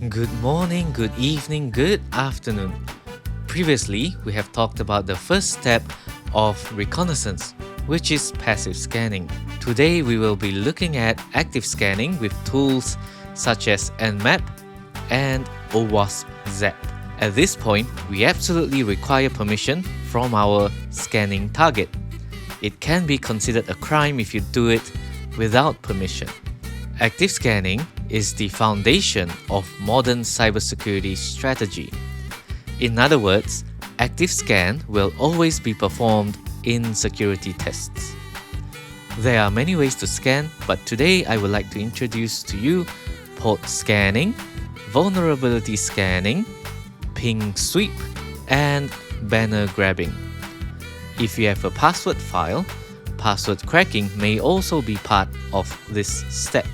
Good morning, good evening, good afternoon. Previously, we have talked about the first step of reconnaissance, which is passive scanning. Today, we will be looking at active scanning with tools such as NMAP and OWASP ZAP. At this point, we absolutely require permission from our scanning target. It can be considered a crime if you do it without permission. Active scanning is the foundation of modern cybersecurity strategy. In other words, active scan will always be performed in security tests. There are many ways to scan, but today I would like to introduce to you port scanning, vulnerability scanning, ping sweep, and banner grabbing. If you have a password file, password cracking may also be part of this step.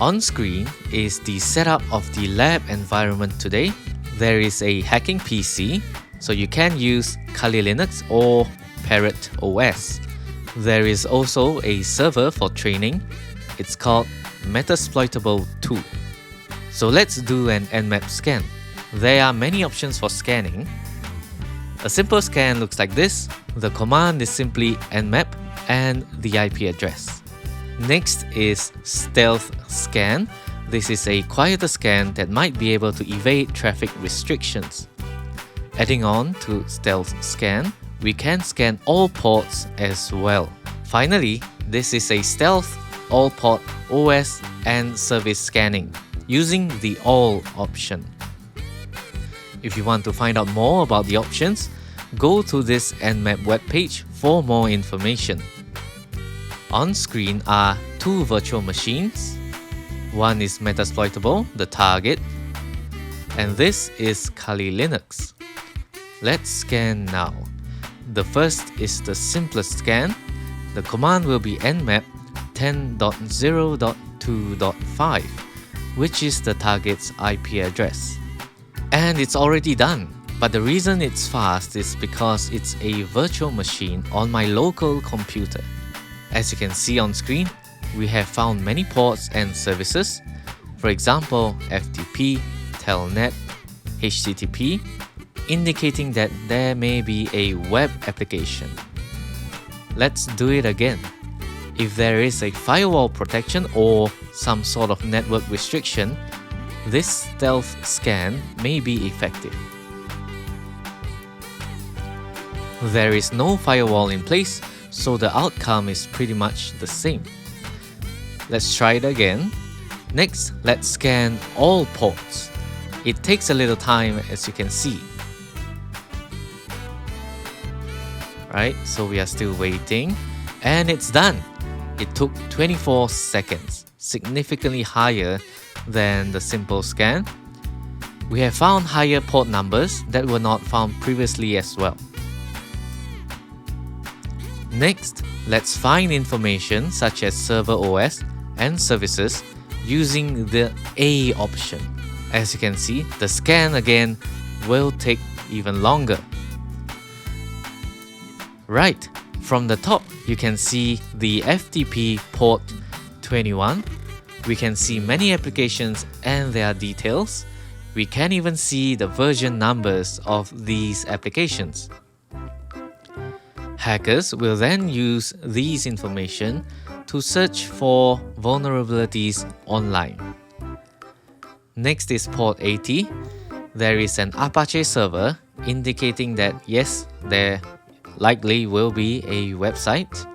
On screen is the setup of the lab environment today. There is a hacking PC, so you can use Kali Linux or Parrot OS. There is also a server for training. It's called Metasploitable 2. So let's do an NMAP scan. There are many options for scanning. A simple scan looks like this. The command is simply nmap and the IP address. Next is stealth scan. This is a quieter scan that might be able to evade traffic restrictions. Adding on to stealth scan, we can scan all ports as well. Finally, this is a stealth all port OS and service scanning using the all option. If you want to find out more about the options, go to this NMAP webpage for more information. On screen are two virtual machines. One is Metasploitable, the target, and this is Kali Linux. Let's scan now. The first is the simplest scan. The command will be nmap 10.0.2.5, which is the target's IP address. And it's already done. But the reason it's fast is because it's a virtual machine on my local computer. As you can see on screen, we have found many ports and services. For example, FTP, Telnet, HTTP, indicating that there may be a web application. Let's do it again. If there is a firewall protection or some sort of network restriction, this stealth scan may be effective. There is no firewall in place, so the outcome is pretty much the same. Let's try it again. Next, let's scan all ports. It takes a little time, as you can see. Right, so we are still waiting, and it's done. It took 24 seconds, significantly higher than the simple scan. We have found higher port numbers that were not found previously as well. Next, let's find information such as server OS and services using the A option. As you can see, the scan again will take even longer. Right, from the top, you can see the FTP port 21. We can see many applications and their details. We can even see the version numbers of these applications. Hackers will then use these information to search for vulnerabilities online. Next is port 80. There is an Apache server indicating that yes, there likely will be a website.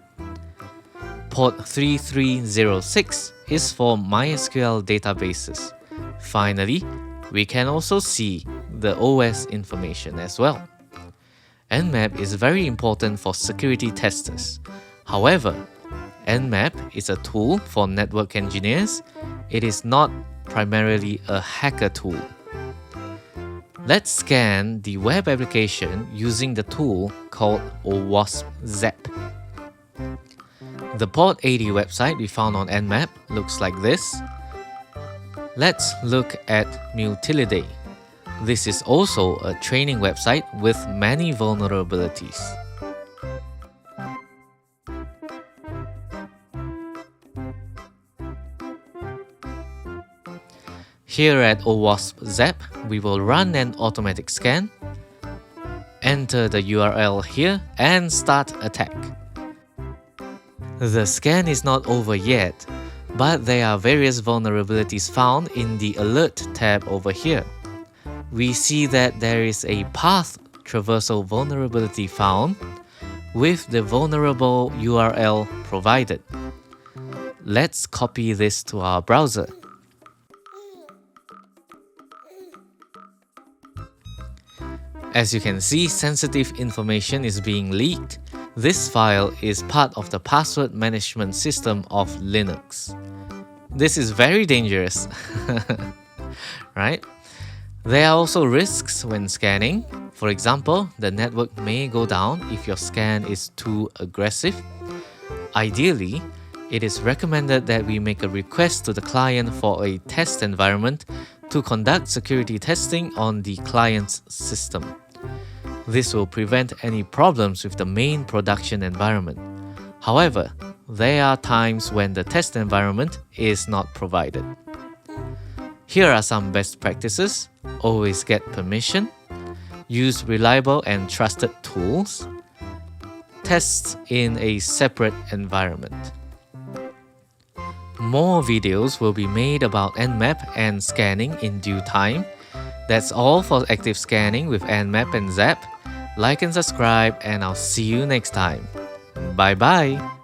Port 3306 is for MySQL databases. Finally, we can also see the OS information as well. NMAP is very important for security testers. However, NMAP is a tool for network engineers. It is not primarily a hacker tool. Let's scan the web application using the tool called OWASP ZAP. The port 80 website we found on NMAP looks like this. Let's look at Mutillidae. This is also a training website with many vulnerabilities. Here at OWASP ZAP, we will run an automatic scan, enter the URL here, and start attack. The scan is not over yet, but there are various vulnerabilities found in the Alert tab over here. We see that there is a path traversal vulnerability found with the vulnerable URL provided. Let's copy this to our browser. As you can see, sensitive information is being leaked. This file is part of the password management system of Linux. This is very dangerous, right? There are also risks when scanning. For example, the network may go down if your scan is too aggressive. Ideally, it is recommended that we make a request to the client for a test environment to conduct security testing on the client's system. This will prevent any problems with the main production environment. However, there are times when the test environment is not provided. Here are some best practices. Always get permission. Use reliable and trusted tools. Test in a separate environment. More videos will be made about NMAP and scanning in due time. That's all for active scanning with NMAP and ZAP. Like and subscribe, and I'll see you next time. Bye bye.